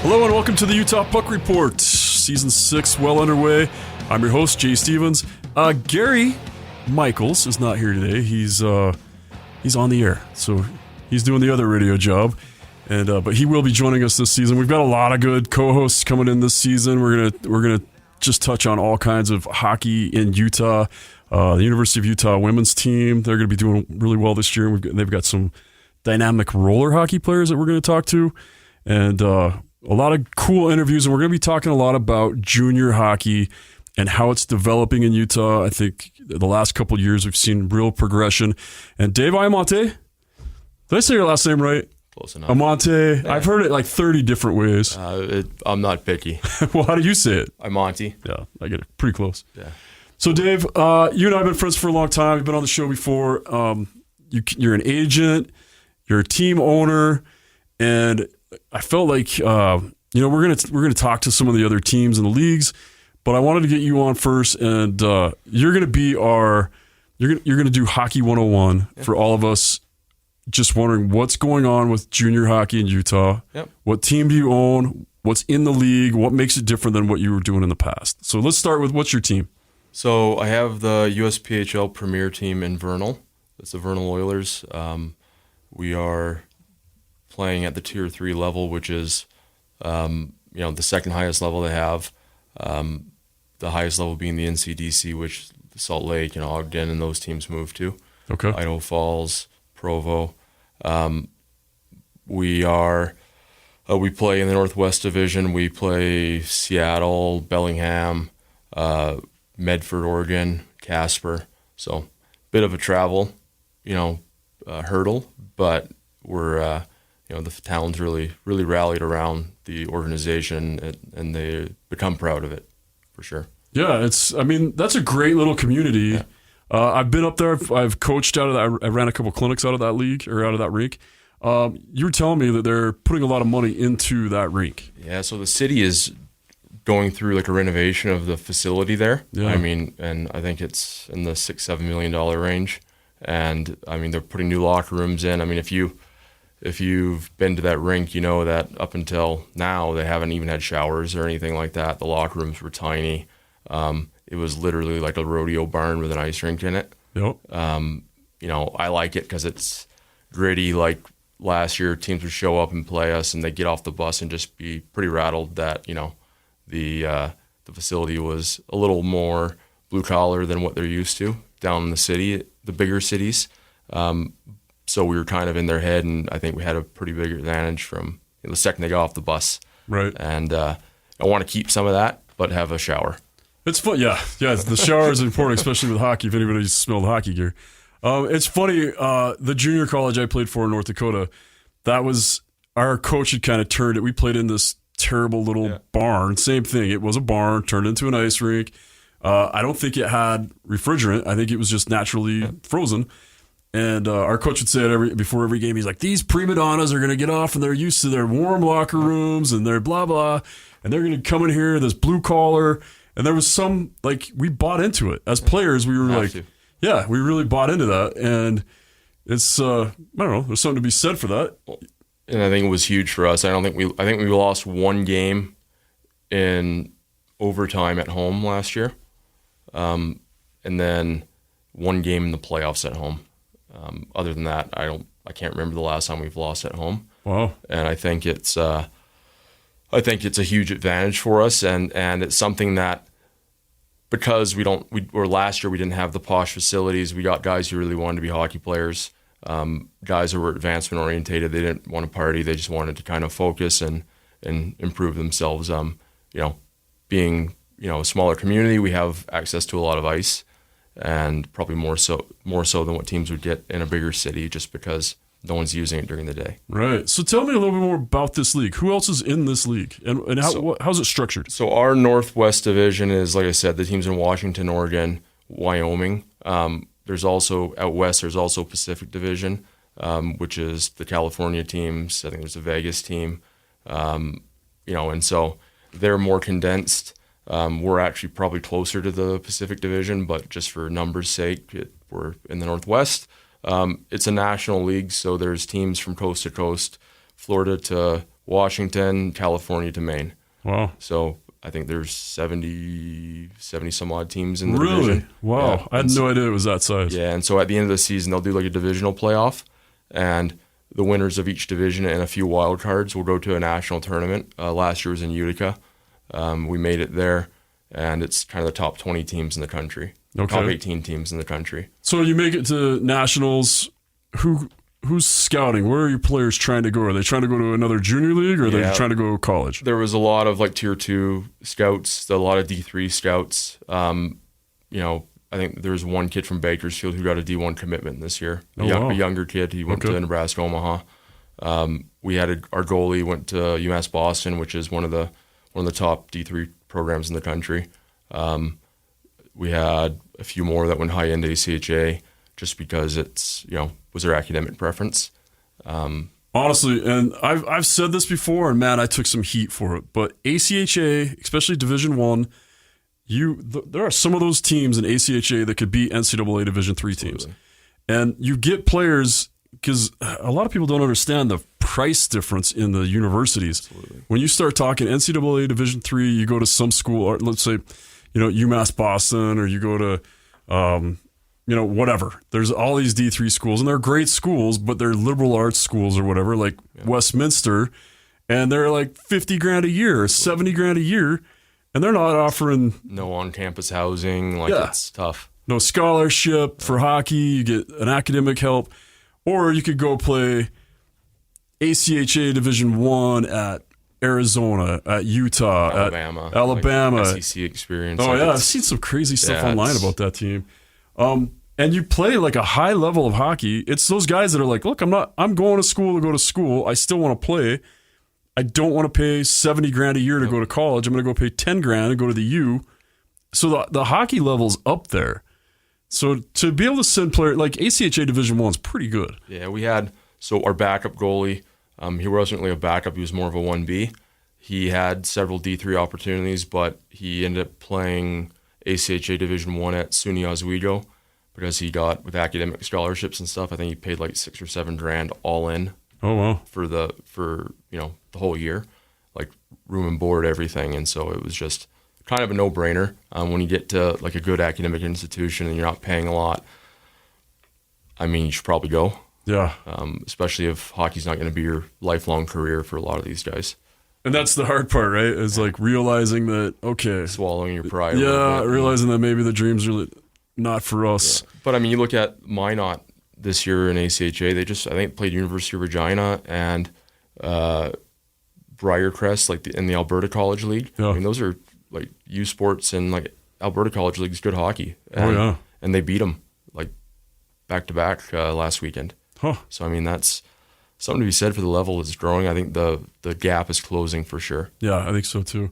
Hello and welcome to the Utah Puck Report. Season 6 well underway. I'm your host, Jay Stevens. Gary Michaels is not here today. He's on the air, so he's doing the other radio job. But he will be joining us this season. We've got a lot of good co-hosts coming in this season. We're gonna just touch on all kinds of hockey in Utah. The University of Utah women's team, they're going to be doing really well this year. They've got some dynamic roller hockey players that we're going to talk to, and a lot of cool interviews. And we're going to be talking a lot about junior hockey and how it's developing in Utah. I think the last couple of years we've seen real progression. And Dave Imonti, did I say your last name right? Close enough. Imonti. Yeah. I've heard it like 30 different ways. I'm not picky. Well, how do you say it? Imonti. Yeah, I get it. Pretty close. Yeah. So, Dave, you and I have been friends for a long time. You've been on the show before. You're an agent. You're a team owner, and I felt like we're gonna talk to some of the other teams in the leagues, but I wanted to get you on first, and you're gonna be you're gonna do Hockey 101 for all of us. Just wondering what's going on with junior hockey in Utah. Yep. What team do you own? What's in the league? What makes it different than what you were doing in the past? So let's start with, what's your team? So I have the USPHL Premier Team in Vernal. It's the Vernal Oilers. We are playing at the Tier 3 level, which is the second highest level they have. The highest level being the NCDC, which Salt Lake and Ogden and those teams move to. Okay. Idaho Falls, Provo. We play in the Northwest Division. We play Seattle, Bellingham, Medford, Oregon, Casper. So bit of a travel, hurdle, but we're the town's really rallied around the organization, and they become proud of it for sure. Yeah, that's a great little community. Yeah. I've been up there. I've coached out of that. I ran a couple clinics out of that league, or out of that rink. You were telling me that they're putting a lot of money into that rink. Yeah, so the city is going through like a renovation of the facility there. Yeah. And I think it's in the $6-7 million range. And they're putting new locker rooms in. If you've been to that rink, you know that up until now they haven't even had showers or anything like that. The locker rooms were tiny. It was literally like a rodeo barn with an ice rink in it. Yep. I like it because it's gritty. Like last year, teams would show up and play us, and they'd get off the bus and just be pretty rattled that the facility was a little more blue collar than what they're used to down in the city, the bigger cities. So we were kind of in their head, and I think we had a pretty big advantage from the second they got off the bus. Right. And I want to keep some of that, but have a shower. It's fun, yeah. The shower is important, especially with hockey. If anybody's smelled hockey gear, it's funny. The junior college I played for in North Dakota, that was our coach had kind of turned it. We played in this terrible little barn. Same thing. It was a barn turned into an ice rink. I don't think it had refrigerant. I think it was just naturally frozen. And our coach would say it before every game. He's like, "These prima donnas are going to get off, and they're used to their warm locker rooms, and they're blah blah, and they're going to come in here this blue collar." And there was some, we bought into it. As players, we were we really bought into that. And it's, I don't know, there's something to be said for that. And I think it was huge for us. I think we lost one game in overtime at home last year. And then one game in the playoffs at home. Other than that, I can't remember the last time we've lost at home. Wow. And I think it's a huge advantage for us, and it's something that, because last year we didn't have the posh facilities. We got guys who really wanted to be hockey players, guys who were advancement orientated. They didn't want to party. They just wanted to kind of focus and improve themselves. Being a smaller community, we have access to a lot of ice, and probably more so than what teams would get in a bigger city, just because no one's using it during the day. Right. So tell me a little bit more about this league. Who else is in this league, and how's it structured? So our Northwest Division is, like I said, the teams in Washington, Oregon, Wyoming. There's also out west. There's also Pacific Division, which is the California teams. I think there's a Vegas team. And so they're more condensed. We're actually probably closer to the Pacific Division, but just for numbers' sake, we're in the Northwest. It's a national league, so there's teams from coast to coast, Florida to Washington, California to Maine. Wow. So I think there's 70 some odd teams in the Really? division. Wow. Yeah. I had no idea it was that size. Yeah, and so at the end of the season, they'll do like a divisional playoff, and the winners of each division and a few wild cards will go to a national tournament. Last year was in Utica. We made it there, and it's kind of the top 20 teams in the country, top 18 teams in the country. So you make it to nationals. Who's scouting? Where are your players trying to go? Are they trying to go to another junior league, or are they trying to go to college? There was a lot of like tier 2 scouts, a lot of D3 scouts. I think there was one kid from Bakersfield who got a D1 commitment this year. A younger kid. He went to Nebraska Omaha. We had our goalie went to UMass Boston, which is one of the top D3 programs in the country. We had a few more that went high end ACHA just because it's was their academic preference. Honestly, and I've said this before, and man, I took some heat for it. But ACHA, especially Division I, there are some of those teams in ACHA that could beat NCAA Division III teams. And you get players, because a lot of people don't understand the price difference in the universities. Absolutely. When you start talking NCAA Division III, you go to some school, or let's say, UMass Boston, or you go to, whatever. There's all these D3 schools, and they're great schools, but they're liberal arts schools or whatever, like Westminster, and they're like $50,000 a year, or $70,000 a year. And they're not offering no on-campus housing. It's tough. No scholarship for hockey. You get an academic help, or you could go play ACHA Division I at Arizona, at Utah, Alabama, at Alabama. Like SEC experience. Oh I've seen some crazy stuff online about that team. And you play like a high level of hockey. It's those guys that are like, look, I'm going to school to go to school. I still want to play. I don't want to pay $70,000 a year to go to college. I'm going to go pay $10,000 and go to the U. So the hockey level's up there. So to be able to send players like ACHA Division I is pretty good. Yeah, we had our backup goalie. He wasn't really a backup. He was more of a 1B. He had several D3 opportunities, but he ended up playing ACHA Division I at SUNY Oswego because he got with academic scholarships and stuff. I think he paid like $6,000 or $7,000 all in. Oh wow! For the whole year, like room and board, everything, and so it was just kind of a no-brainer. When you get to like a good academic institution and you're not paying a lot, I mean, you should probably go. Yeah. Especially if hockey's not going to be your lifelong career for a lot of these guys. And that's the hard part, right? Is like realizing that swallowing your pride. Yeah, realizing that maybe the dream's really not for us. Yeah. But I mean, you look at Minot this year in ACHA, they I think played University of Regina and Briarcrest, in the Alberta College League. Yeah. I mean, those are like U Sports and like Alberta College League's good hockey. And, and they beat them like back to back last weekend. Huh. So I mean, that's something to be said for the level that's growing. I think the gap is closing for sure. Yeah, I think so too.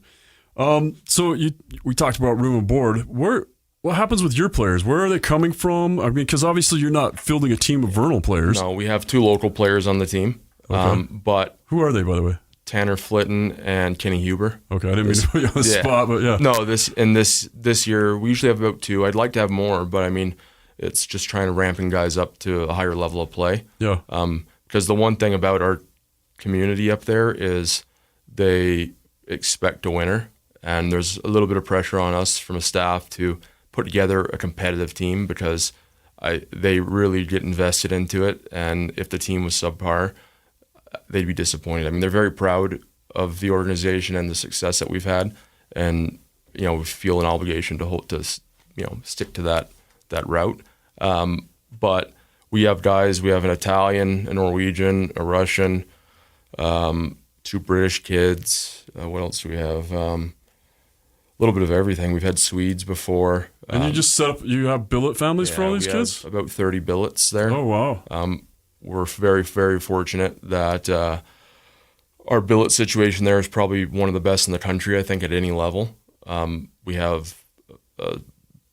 So we talked about room and board. What happens with your players? Where are they coming from? I mean, because obviously you're not fielding a team of Vernal players. No, we have 2 local players on the team. Okay. But who are they, by the way? Tanner Flitton and Kenny Huber. Okay, I didn't mean to put you on the spot, but yeah. No, this year we usually have about 2. I'd like to have more, but I mean, it's just trying to ramping guys up to a higher level of play. Yeah. Because the one thing about our community up there is they expect a winner, and there's a little bit of pressure on us from a staff to put together a competitive team because they really get invested into it, and if the team was subpar, they'd be disappointed. I mean, they're very proud of the organization and the success that we've had, and we feel an obligation to stick to that route. But we have guys. We have an Italian, a Norwegian, a Russian, 2 British kids. What else do we have? A little bit of everything. We've had Swedes before. And you just set up. You have billet families for all these kids. Have about 30 billets there. Oh wow. We're very, very fortunate that our billet situation there is probably one of the best in the country, I think, at any level. We have a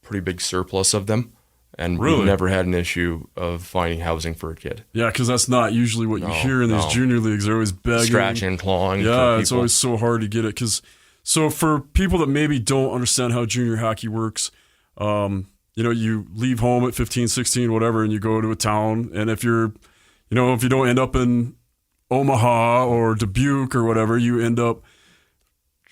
pretty big surplus of them, and we've never had an issue of finding housing for a kid. Yeah, because that's not usually what you hear in these junior leagues. They're always begging. Scratching and clawing. Yeah, it's always so hard to get it. So for people that maybe don't understand how junior hockey works, you leave home at 15, 16, whatever, and you go to a town, and if you don't end up in Omaha or Dubuque or whatever, you end up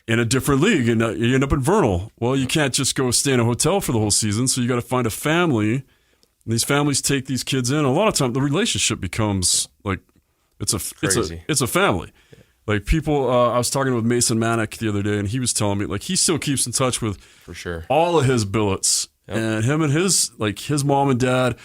in a different league and you end up in Vernal. Well, you can't just go stay in a hotel for the whole season, so you got to find a family. And these families take these kids in. A lot of time, the relationship becomes like it's a family. Like people, I was talking with Mason Manick the other day, and he was telling me like he still keeps in touch with For sure. all of his billets, and him and his mom and dad,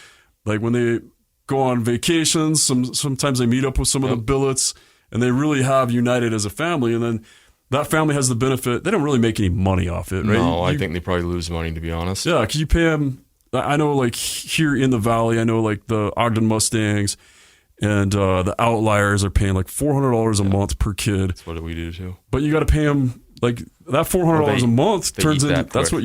like when they go on vacations, sometimes they meet up with some of the billets, and they really have united as a family. And then that family has the benefit; they don't really make any money off it, right? No, I think they probably lose money, to be honest. Yeah, can you pay them? I know, like here in the valley, I know like the Ogden Mustangs. And the Outliers are paying like $400 a month per kid. That's what we do too. But you got to pay them like that $400 a month turns into that's what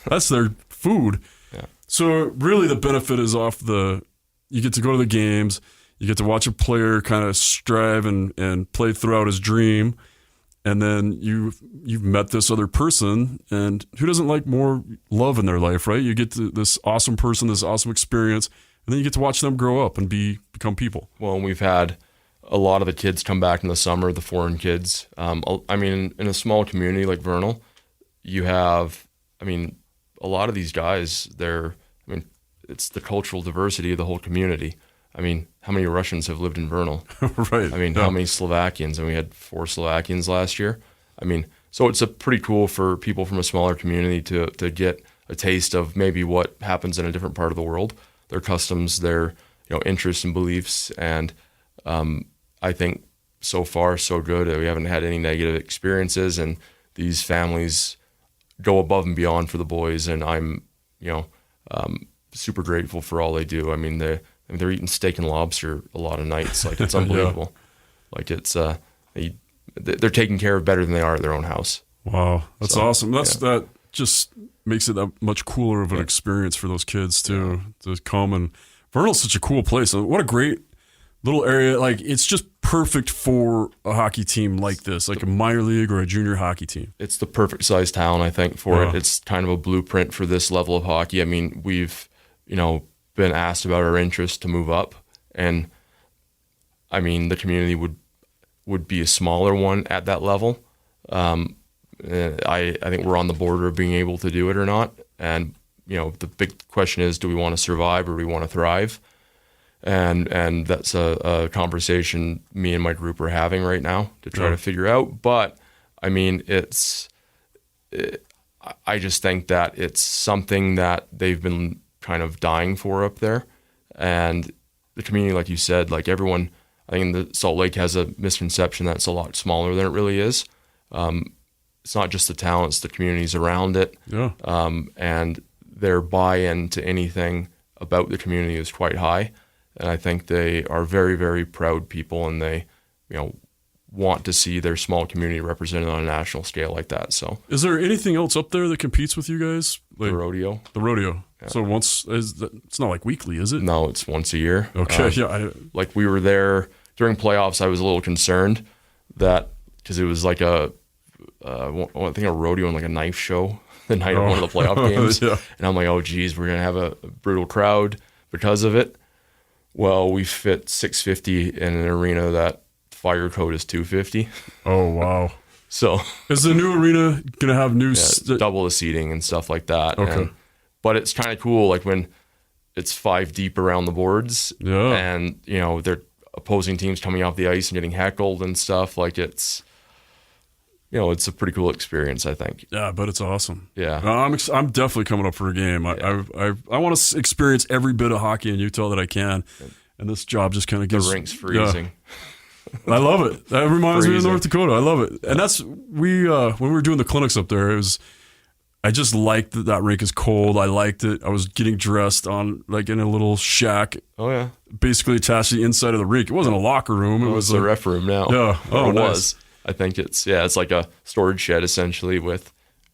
that's their food. Yeah. So really, the benefit is off you get to go to the games, you get to watch a player kind of strive and play throughout his dream, and then you've met this other person, and who doesn't like more love in their life, right? You get to this awesome person, this awesome experience. And then you get to watch them grow up and become people. Well, and we've had a lot of the kids come back in the summer, the foreign kids. I mean, in a small community like Vernal, you have, a lot of these guys, it's the cultural diversity of the whole community. I mean, how many Russians have lived in Vernal? Right. How many Slovakians? And we had 4 Slovakians last year. So it's a pretty cool for people from a smaller community to get a taste of maybe what happens in a different part of the world. Their customs, their interests and beliefs, and I think so far so good. We haven't had any negative experiences, and these families go above and beyond for the boys, and I'm super grateful for all they do. They're eating steak and lobster a lot of nights, like it's unbelievable. Like it's they're taken care of better than they are at their own house. Wow, that's awesome. That just makes it that much cooler of an experience for those kids to come. And Vernal's such a cool place. What a great little area. Like it's just perfect for a hockey team like this, like a minor league or a junior hockey team. It's the perfect size town, I think, for it. It's kind of a blueprint for this level of hockey. We've been asked about our interest to move up, and the community would be a smaller one at that level. I think we're on the border of being able to do it or not. And, the big question is, do we want to survive or do we want to thrive? And that's a conversation me and my group are having right now to try to figure out. But, I just think that it's something that they've been kind of dying for up there. And the community, like you said, like everyone, I think the Salt Lake has a misconception that it's a lot smaller than it really is. It's not just the town, it's the communities around it. Yeah. And their buy-in to anything about the community is quite high. And I think they are very, very proud people, and they, want to see their small community represented on a national scale like that. So, is there anything else up there that competes with you guys? Like the rodeo. The rodeo. Yeah. So it's not like weekly, is it? No, it's once a year. Okay. Like we were there during playoffs. I was a little concerned that because it was like I think a rodeo and like a knife show the night of one of the playoff games. And I'm like, oh geez, we're gonna have a brutal crowd because of it. Well, we fit 650 in an arena that fire code is 250. Oh wow! So is the new arena gonna have new double the seating and stuff like that? Okay, but it's kind of cool, like when it's 5 deep around the boards, and they're opposing teams coming off the ice and getting heckled and stuff. Like it's a pretty cool experience, I think. Yeah, but it's awesome. Yeah, I'm definitely coming up for a game. I want to experience every bit of hockey in Utah that I can, and this job just kind of gives the rink's freezing. Yeah. I love it. That reminds me of North Dakota. I love it, and that's when we were doing the clinics up there. I just liked that rink is cold. I liked it. I was getting dressed on like in a little shack. Oh yeah, basically attached to the inside of the rink. It wasn't a locker room. It was a ref room now. Yeah, it was. I think it's like a storage shed essentially with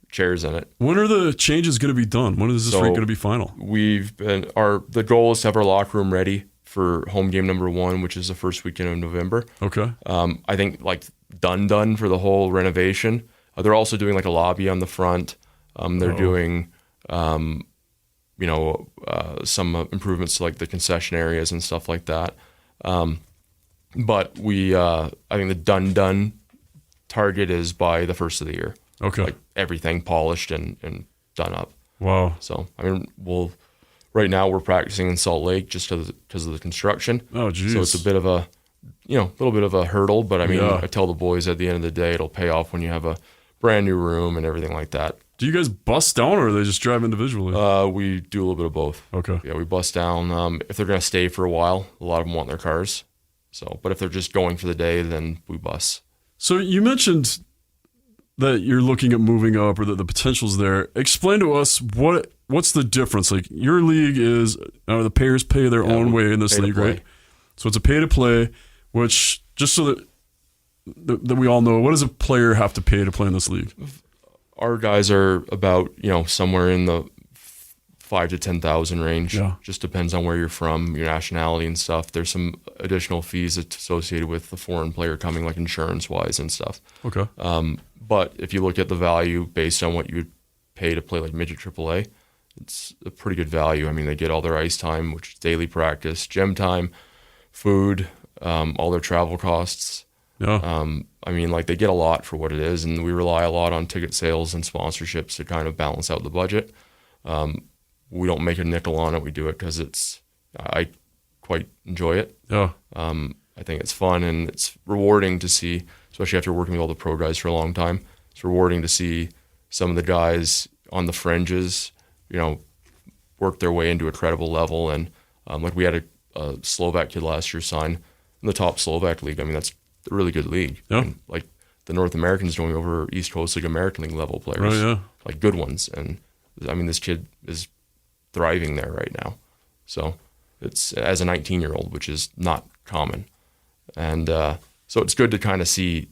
chairs in it. When are the changes going to be done? When is this rink going to be final? The goal is to have our locker room ready for home game number 1, which is the first weekend of November. Okay. I think like done for the whole renovation. They're also doing like a lobby on the front. They're doing, some improvements to like the concession areas and stuff like that. But I think the done target is by the first of the year. Okay. Like everything polished and done up. Wow. So, I mean, right now we're practicing in Salt Lake just because of the construction. Oh, geez. So it's a bit of a, little bit of a hurdle. But I mean, Yeah. I tell the boys at the end of the day, it'll pay off when you have a brand new room and everything like that. Do you guys bust down or they just drive individually? We do a little bit of both. Okay. Yeah, we bust down. If they're going to stay for a while, a lot of them want their cars. So, but if they're just going for the day, then we bus. So you mentioned that you're looking at moving up or that the potential's there. Explain to us what's the difference? Like your league is the payers pay their own way in this league, right? So it's a pay to play, which just so that we all know, what does a player have to pay to play in this league? Our guys are about, somewhere in the 5,000 to 10,000 range. Yeah. Just depends on where you're from, your nationality and stuff. There's some additional fees associated with the foreign player coming, like insurance-wise and stuff. Okay. But if you look at the value based on what you would pay to play like midget AAA, it's a pretty good value. I mean, they get all their ice time, which is daily practice, gym time, food, all their travel costs. Yeah. I mean, like they get a lot for what it is, and we rely a lot on ticket sales and sponsorships to kind of balance out the budget. We don't make a nickel on it. We do it because I quite enjoy it. Yeah. I think it's fun and it's rewarding to see, especially after working with all the pro guys for a long time. It's rewarding to see some of the guys on the fringes, work their way into a credible level. And like we had a Slovak kid last year sign in the top Slovak league. I mean, that's a really good league. Yeah. And like the North Americans going over East Coast League, American League level players, Right, yeah. like good ones. And I mean, this kid is thriving there right now. So it's as a 19-year-old, which is not common. And so it's good to kind of see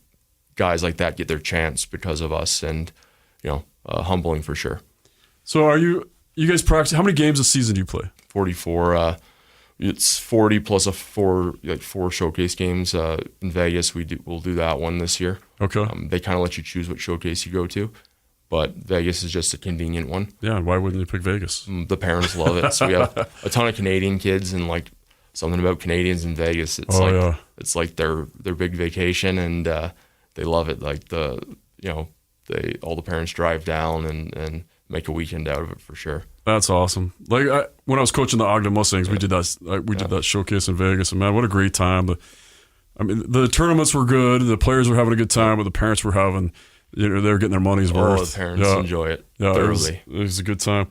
guys like that get their chance because of us, and humbling for sure. So are you guys practice? How many games a season do you play? 44. It's 40 plus four showcase games. In Vegas, we'll do that one this year. Okay. They kind of let you choose what showcase you go to, but Vegas is just a convenient one. Yeah. Why wouldn't you pick Vegas? The parents love it. So we have a ton of Canadian kids, and like something about Canadians in Vegas. It's it's like their big vacation, and they love it. Like all the parents drive down and make a weekend out of it for sure. That's awesome. Like when I was coaching the Ogden Mustangs, we did that. We did that showcase in Vegas, and man, what a great time! The tournaments were good. The players were having a good time, but the parents were having, they were getting their money's worth. Oh, the parents enjoy it. Yeah, thoroughly. It was a good time.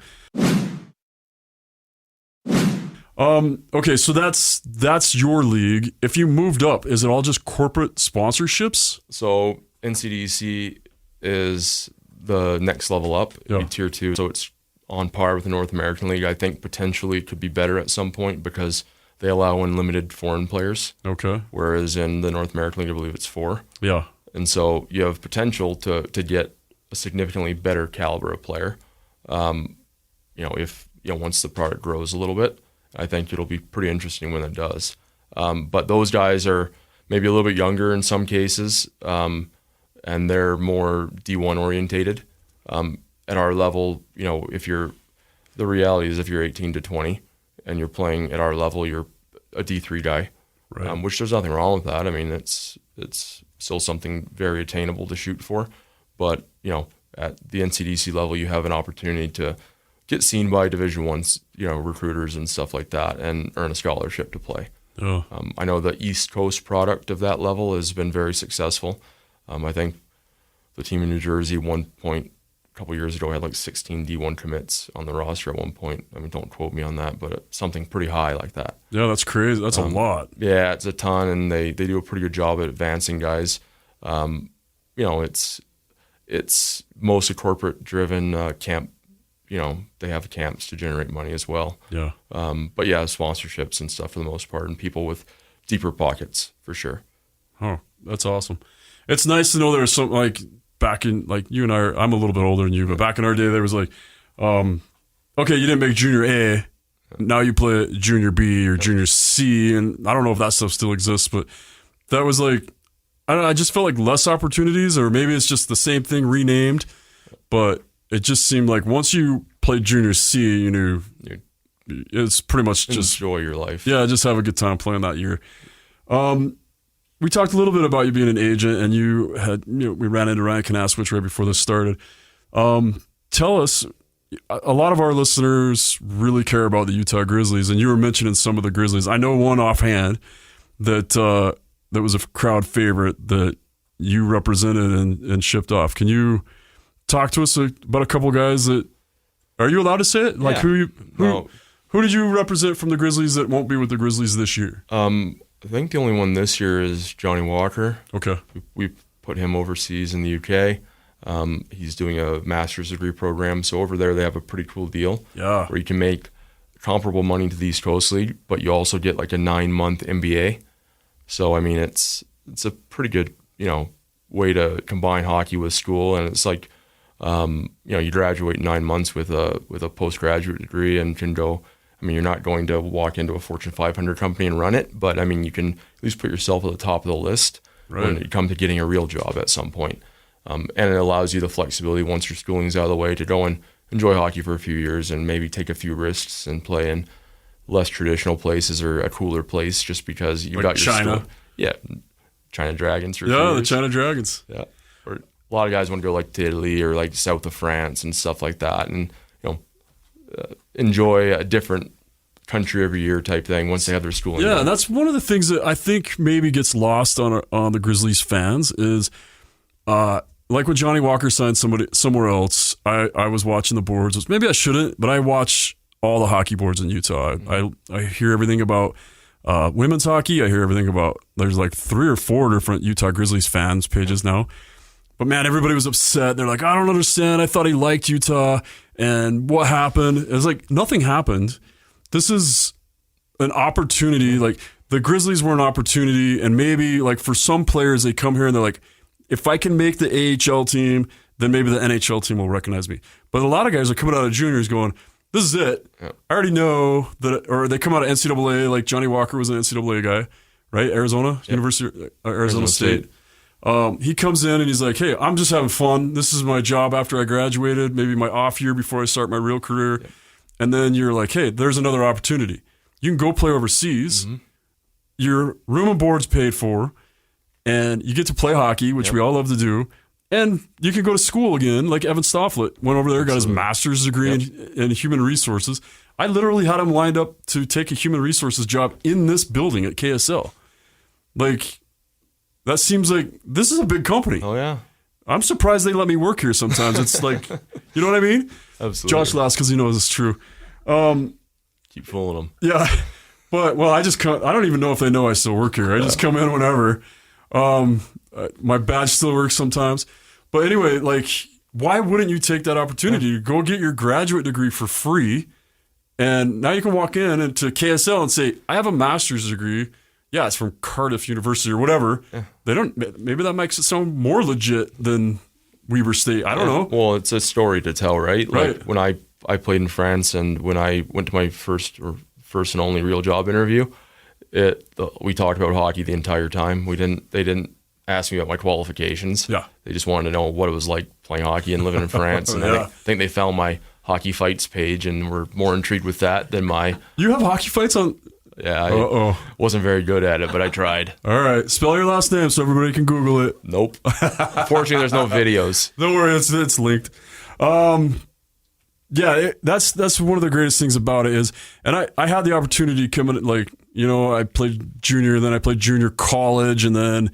Okay, so that's your league. If you moved up, is it all just corporate sponsorships? So NCDC is the next level up, tier 2. So it's on par with the North American League. I think potentially it could be better at some point because they allow unlimited foreign players. Okay. Whereas in the North American League, I believe it's 4. Yeah. And so you have potential to get a significantly better caliber of player. If once the product grows a little bit, I think it'll be pretty interesting when it does. But those guys are maybe a little bit younger in some cases, and they're more D1 orientated. At our level, the reality is if you're 18 to 20 and you're playing at our level, you're a D3 guy, right. Which there's nothing wrong with that. I mean, it's still something very attainable to shoot for. But, at the NCDC level, you have an opportunity to get seen by Division I, recruiters and stuff like that, and earn a scholarship to play. Oh. I know the East Coast product of that level has been very successful. I think the team in New Jersey a couple years ago had like 16 D1 commits on the roster at one point. I mean, don't quote me on that, but it's something pretty high like that. Yeah, that's crazy. That's a lot. Yeah, it's a ton, and they do a pretty good job at advancing guys. It's mostly corporate-driven camp. They have camps to generate money as well. Yeah. But yeah, sponsorships and stuff for the most part, and people with deeper pockets for sure. Oh, that's awesome. It's nice to know there's some, like, back in, like, you and I'm a little bit older than you, but back in our day, there was like, okay, you didn't make junior A, now you play junior B or junior C, and I don't know if that stuff still exists, but that was like, I don't know, I just felt like less opportunities, or maybe it's just the same thing renamed, but it just seemed like once you played junior C, you knew it's pretty much just enjoy your life. Yeah, just have a good time playing that year. we talked a little bit about you being an agent, and we ran into Ryan Kanaswich right before this started. Tell us, a lot of our listeners really care about the Utah Grizzlies, and you were mentioning some of the Grizzlies. I know one offhand that was a crowd favorite that you represented and shipped off. Can you talk to us about a couple guys that, are you allowed to say it? Like who did you represent from the Grizzlies that won't be with the Grizzlies this year? I think the only one this year is Johnny Walker. Okay. We put him overseas in the UK. He's doing a master's degree program. So over there, they have a pretty cool deal where you can make comparable money to the East Coast League, but you also get like a 9-month MBA. So, I mean, it's a pretty good, way to combine hockey with school. And it's like, you graduate in 9 months with a postgraduate degree and can go. I mean, you're not going to walk into a Fortune 500 company and run it, but I mean, you can at least put yourself at the top of the list when you come to getting a real job at some point. And it allows you the flexibility once your schooling's out of the way to go and enjoy hockey for a few years and maybe take a few risks and play in less traditional places or a cooler place just because you got your China. China Dragons. The China Dragons. Yeah. Or a lot of guys want to go like to Italy or like south of France and stuff like that, and enjoy a different country every year type thing once they have their schooling. Yeah, and that's one of the things that I think maybe gets lost on the Grizzlies fans is, like when Johnny Walker signed somebody somewhere else. I was watching the boards. Maybe I shouldn't, but I watch all the hockey boards in Utah. I hear everything about women's hockey. I hear everything about. There's like 3 or 4 different Utah Grizzlies fans pages now. But man, everybody was upset. They're like, I don't understand. I thought he liked Utah. And what happened? It was like, nothing happened. This is an opportunity. Like, the Grizzlies were an opportunity. And maybe, like, for some players, they come here and they're like, if I can make the AHL team, then maybe the NHL team will recognize me. But a lot of guys are coming out of juniors going, this is it. Yep. I already know that. Or they come out of NCAA, like Johnny Walker was an NCAA guy, right? Arizona, University, Arizona State. He comes in and he's like, hey, I'm just having fun. This is my job after I graduated, maybe my off year before I start my real career. Yep. And then you're like, hey, there's another opportunity. You can go play overseas. Mm-hmm. Your room and board's paid for, and you get to play hockey, which we all love to do. And you can go to school again, like Evan Stofflet went over there, got his master's degree in human resources. I literally had him lined up to take a human resources job in this building at KSL. Like, that seems like this is a big company. Oh, yeah. I'm surprised they let me work here sometimes. It's like, you know what I mean? Absolutely. Josh laughs because he knows it's true. Keep fooling them. Yeah. But, well, I don't even know if they know I still work here. I just come in whenever. My badge still works sometimes. But anyway, like, why wouldn't you take that opportunity? Go get your graduate degree for free. And now you can walk in into KSL and say, I have a master's degree. Yeah, it's from Cardiff University or whatever. Yeah. Maybe that makes it sound more legit than Weber State. I don't know. Well, it's a story to tell, right? Like when I played in France and when I went to my first and only real job interview, we talked about hockey the entire time. They didn't ask me about my qualifications. Yeah. They just wanted to know what it was like playing hockey and living in France. And I think they found my hockey fights page and were more intrigued with that than my... You have hockey fights on... Yeah, I wasn't very good at it, but I tried. All right. Spell your last name so everybody can Google it. Nope. Unfortunately, there's no videos. Don't worry, it's linked. That's one of the greatest things about it is, and I had the opportunity to come in, like, I played junior, then I played junior college, and then,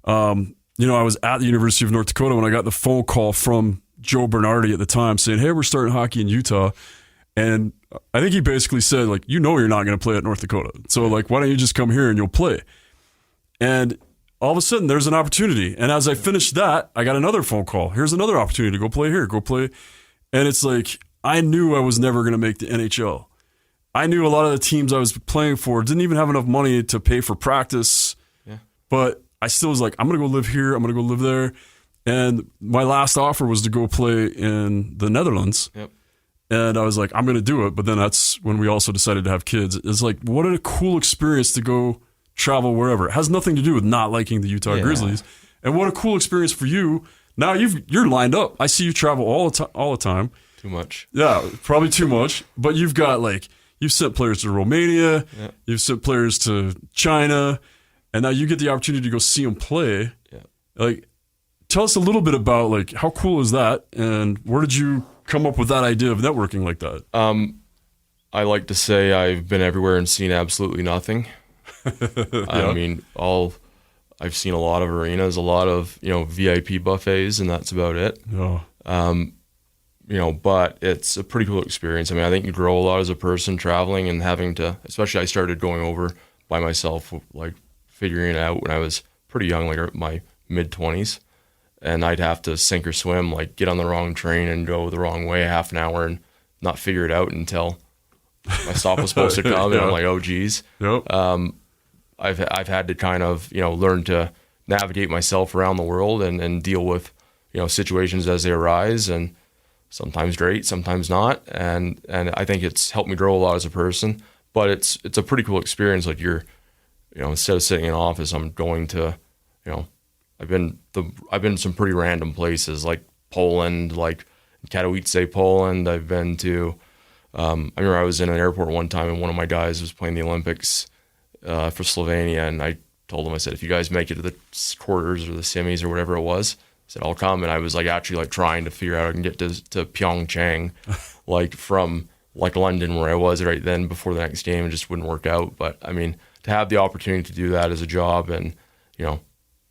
I was at the University of North Dakota when I got the phone call from Joe Bernardi at the time saying, hey, we're starting hockey in Utah. And I think he basically said, like, you're not going to play at North Dakota. So, like, why don't you just come here and you'll play? And all of a sudden, there's an opportunity. And as I finished that, I got another phone call. Here's another opportunity to go play here, go play. And it's like, I knew I was never going to make the NHL. I knew a lot of the teams I was playing for didn't even have enough money to pay for practice. Yeah. But I still was like, I'm going to go live here. I'm going to go live there. And my last offer was to go play in the Netherlands. Yep. And I was like, I'm going to do it. But then that's when we also decided to have kids. It's like, what a cool experience to go travel wherever. It has nothing to do with not liking the Utah Grizzlies. And what a cool experience for you. Now you're lined up. I see you travel all the time. Too much. Yeah, probably too much. But you've sent players to Romania. Yeah. You've sent players to China. and now you get the opportunity to go see them play. Yeah. Like, tell us a little bit about like how cool is that, and where did you come up with that idea of networking like that? I like to say I've been everywhere and seen absolutely nothing. I mean, I've seen a lot of arenas, a lot of, VIP buffets, and that's about it. Yeah. But it's a pretty cool experience. I mean, I think you grow a lot as a person traveling and having to, especially I started going over by myself, like figuring it out when I was pretty young, like my mid-20s. And I'd have to sink or swim, like get on the wrong train and go the wrong way half an hour and not figure it out until my stop was supposed to come. And I'm like, oh, geez. Yep. I've had to kind of, learn to navigate myself around the world and deal with, situations as they arise, and sometimes great, sometimes not. And I think it's helped me grow a lot as a person, but it's a pretty cool experience. Like instead of sitting in an office, I'm going to, I've been in some pretty random places like Poland, like Katowice, Poland. I've been to, I remember I was in an airport one time and one of my guys was playing the Olympics for Slovenia, and I told him, I said, if you guys make it to the quarters or the semis or whatever it was, I said, I'll come. And I was like actually like trying to figure out I can get to Pyeongchang, like from like London where I was right then before the next game, and just wouldn't work out. But I mean, to have the opportunity to do that as a job and,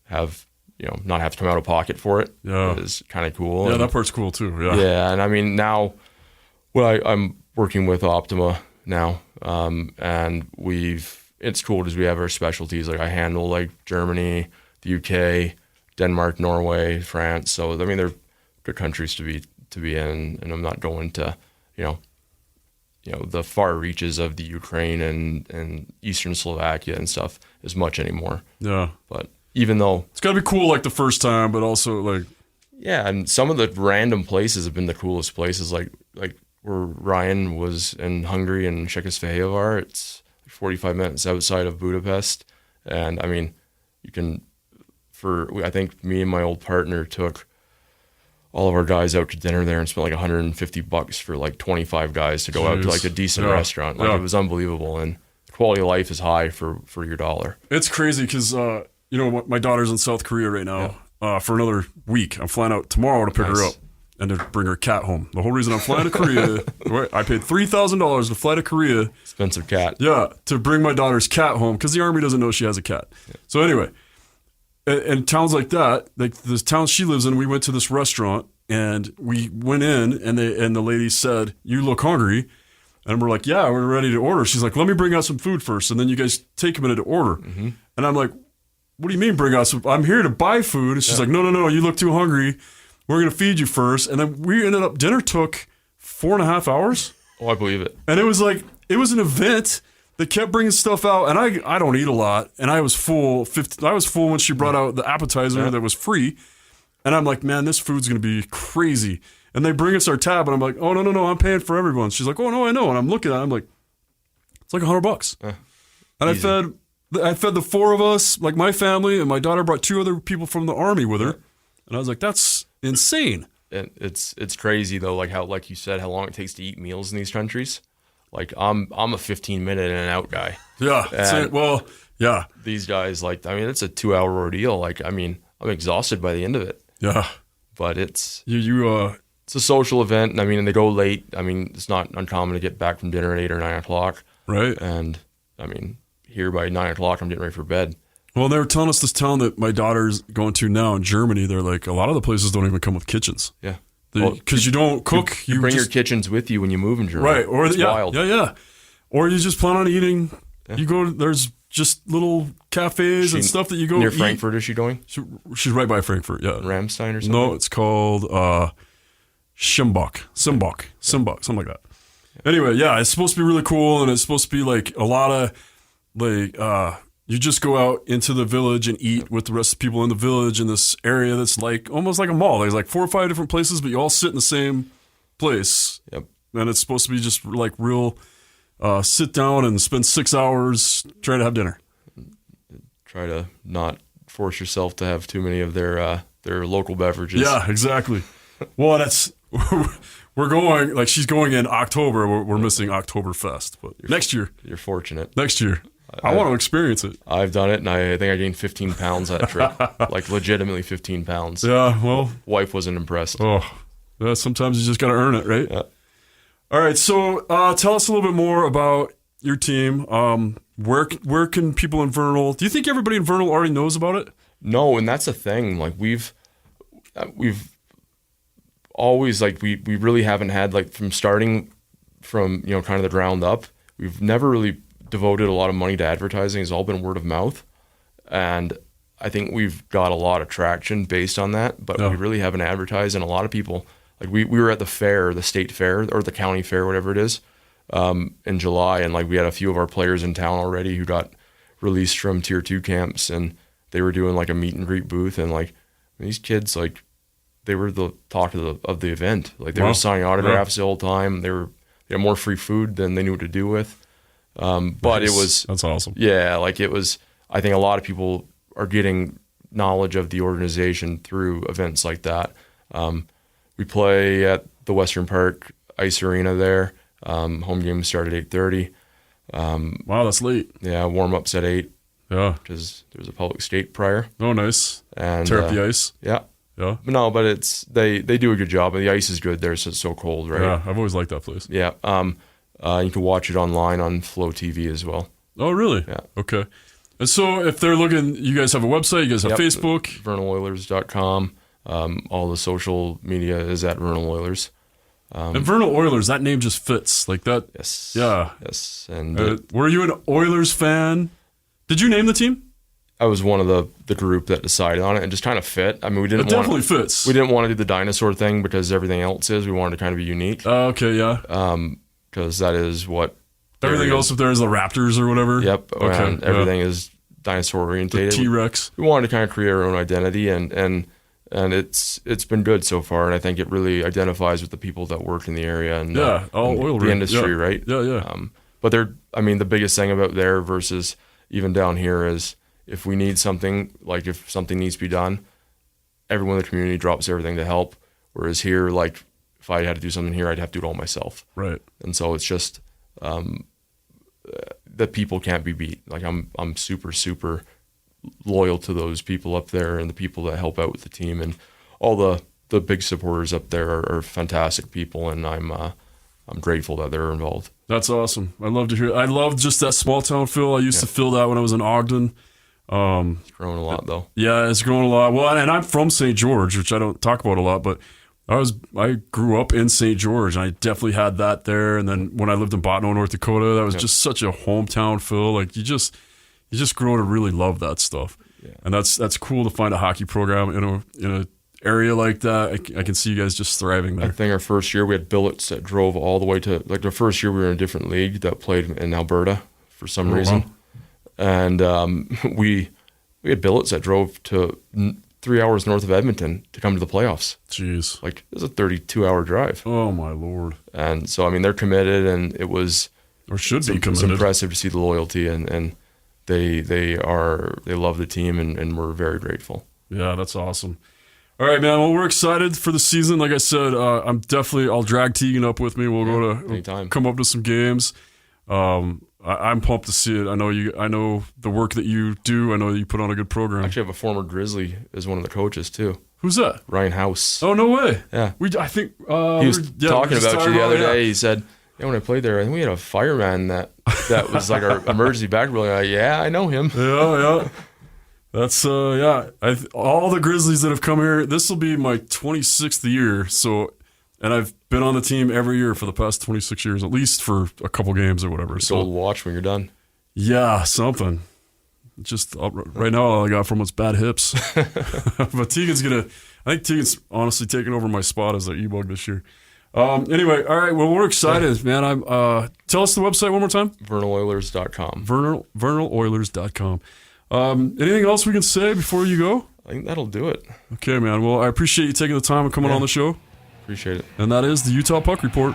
have, not have to come out of pocket for it is kind of cool. Yeah, and that part's cool too. Yeah. Yeah. And I mean, now, I'm working with Optima now, and it's cool because we have our specialties. Like I handle like Germany, the UK, Denmark, Norway, France. So I mean, they're good countries to be in, and I'm not going to, the far reaches of the Ukraine and Eastern Slovakia and stuff as much anymore. Yeah. But even though it's gotta be cool like the first time, but also like, yeah, and some of the random places have been the coolest places. Like where Ryan was in Hungary and Czechoslovakia. It's 45 minutes outside of Budapest, and I mean, I think me and my old partner took all of our guys out to dinner there and spent like $150 for like 25 guys to go out to like a decent restaurant. Like it was unbelievable, and the quality of life is high for your dollar. It's crazy because my daughter's in South Korea right now for another week. I'm flying out tomorrow to pick her up and to bring her cat home. The whole reason I'm flying to Korea, I paid $3,000 to fly to Korea. Expensive cat. Yeah, to bring my daughter's cat home because the Army doesn't know she has a cat. Yeah. So anyway, in towns like that, like the town she lives in, we went to this restaurant and we went in and the lady said, "You look hungry." And we're like, "Yeah, we're ready to order." She's like, "Let me bring out some food first, and then you guys take a minute to order." Mm-hmm. And I'm like, "What do you mean bring out some? I'm here to buy food." And she's like, No, you look too hungry. We're going to feed you first. And then we ended up, dinner took 4.5 hours. Oh, I believe it. And it was an event that kept bringing stuff out. And I don't eat a lot. And I was full. I was full when she brought out the appetizer that was free. And I'm like, man, this food's going to be crazy. And they bring us our tab. And I'm like, oh, no, I'm paying for everyone. She's like, oh, no, I know. And I'm looking at it. I'm like, it's like $100. And easy. I fed the four of us, like my family, and my daughter brought 2 other people from the Army with her. And I was like, that's insane. And it's crazy though, like how, like you said, how long it takes to eat meals in these countries. Like I'm a 15-minute in and out guy. Yeah. Well, yeah. These guys, like, I mean, it's a 2-hour ordeal. Like, I mean, I'm exhausted by the end of it. Yeah. But it's it's a social event. And I mean, and they go late. I mean, it's not uncommon to get back from dinner at 8 or 9 o'clock. Right. And I mean, here by 9 o'clock, I'm getting ready for bed. Well, they were telling us this town that my daughter's going to now in Germany. They're like, a lot of the places don't even come with kitchens. Yeah. Because you don't cook. You bring your kitchens with you when you move in Germany. Right. Or it's wild. Yeah. Or you just plan on eating. Yeah. You go, there's just little cafes and stuff that you go near eat. Frankfurt, is she going? She's right by Frankfurt, yeah. Ramstein or something? No, it's called Simbach, something like that. Anyway, yeah, it's supposed to be really cool, and it's supposed to be like a lot of like you just go out into the village and eat with the rest of the people in the village in this area that's like almost like a mall. There's like 4 or 5 different places, but you all sit in the same place. Yep. And it's supposed to be just like real sit down and spend 6 hours trying to have dinner. Try to not force yourself to have too many of their local beverages. Yeah, exactly. Well, that's we're going, like she's going in October. We're missing Oktoberfest, but next year. You're fortunate. Next year. I want to experience it. I've done it, and I think I gained 15 pounds that trip. Like, legitimately 15 pounds. Yeah, well. Wife wasn't impressed. Oh, yeah, sometimes you just got to earn it, right? Yeah. All right, so tell us a little bit more about your team. Where can people in Vernal... Do you think everybody in Vernal already knows about it? No, and that's the thing. Like, we've always, like, we really haven't had, like, from starting from, you know, kind of the ground up, we've never really devoted a lot of money to advertising. It's all been word of mouth. And I think we've got a lot of traction based on that, but we really haven't advertised. And a lot of people, like, we were at the fair, the state fair, or the county fair, whatever it is, in July. And, like, we had a few of our players in town already who got released from Tier 2 camps, and they were doing, like, a meet and greet booth. And, like, these kids, like, they were the talk of the event. Like, they were signing autographs the whole time. They had more free food than they knew what to do with. But that's awesome. Yeah, like, it was, I think a lot of people are getting knowledge of the organization through events like that. We play at the Western Park Ice Arena there. Home games start at 8:30. Wow, that's late. Yeah, warm-ups at 8. Yeah. Because there's a public skate prior. Oh, nice. And tear up the ice. Yeah. Yeah. No, but it's they do a good job. And the ice is good there, so it's so cold, right? Yeah, I've always liked that place. Yeah. You can watch it online on Flow TV as well. Oh, really? Yeah. Okay. And so if they're looking, you guys have a website, you guys have Facebook. VernalOilers.com. All the social media is at Vernal Oilers. And Vernal Oilers, that name just fits. Like that. Yes. Yeah. Yes. And were you an Oilers fan? Did you name the team? I was one of the group that decided on it and just kind of fit. I mean, It definitely fits. We didn't want to do the dinosaur thing because everything else is. We wanted to kind of be unique. Okay, yeah. Because that is what everything else up there is the Raptors or whatever. Yep. Okay. Everything is dinosaur orientated. T-Rex. We wanted to kind of create our own identity, and it's been good so far. And I think it really identifies with the people that work in the area and oil the industry, right? Yeah, yeah. But the biggest thing about there versus even down here is if we need something, like if something needs to be done, everyone in the community drops everything to help. Whereas here, like, if I had to do something here, I'd have to do it all myself. Right. And so it's just the people can't be beat. Like, I'm super, super loyal to those people up there and the people that help out with the team, and all the big supporters up there are fantastic people, and I'm grateful that they're involved. That's awesome. I love to hear. I love just that small town feel. I used to feel that when I was in Ogden. It's grown a lot, though. Yeah, it's grown a lot. Well, and I'm from St. George, which I don't talk about a lot, but I grew up in St. George, and I definitely had that there. And then when I lived in Bottineau, North Dakota, that was just such a hometown feel. Like you just grow to really love that stuff. Yeah. And that's cool to find a hockey program in a area like that. I can see you guys just thriving there. I think our first year we had billets that drove all the way to, like, the first year we were in a different league that played in Alberta for some reason. Wow. And we had billets that drove to 3 hours north of Edmonton to come to the playoffs. Jeez. Like, it was a 32-hour drive. Oh, my Lord. And so, I mean, they're committed, and it was... Or should be committed. It's impressive to see the loyalty, and they love the team, and we're very grateful. Yeah, that's awesome. All right, man. Well, we're excited for the season. Like I said, I'll drag Tegan up with me. We'll go to anytime. Come up to some games. I'm pumped to see it. I know the work that you do. I know that you put on a good program. I actually have a former Grizzly as one of the coaches too. Who's that? Ryan House. Oh, no way. Yeah. I think he was talking about you the other day. He said, "Yeah, when I played there, I think we had a fireman that was like our emergency backup." Like, yeah, I know him. Yeah. That's all the Grizzlies that have come here. This will be my 26th year. So, and I've been on the team every year for the past 26 years, at least for a couple games or whatever. So we'll watch when you're done. Yeah, something. Just right now, all I got from was bad hips. But I think Tegan's honestly taking over my spot as the E-Bug this year. Anyway, all right. Well, we're excited, man. Tell us the website one more time. VernalOilers.com. VernalOilers.com. Anything else we can say before you go? I think that'll do it. Okay, man. Well, I appreciate you taking the time and coming on the show. Appreciate it. And that is the Utah Puck Report.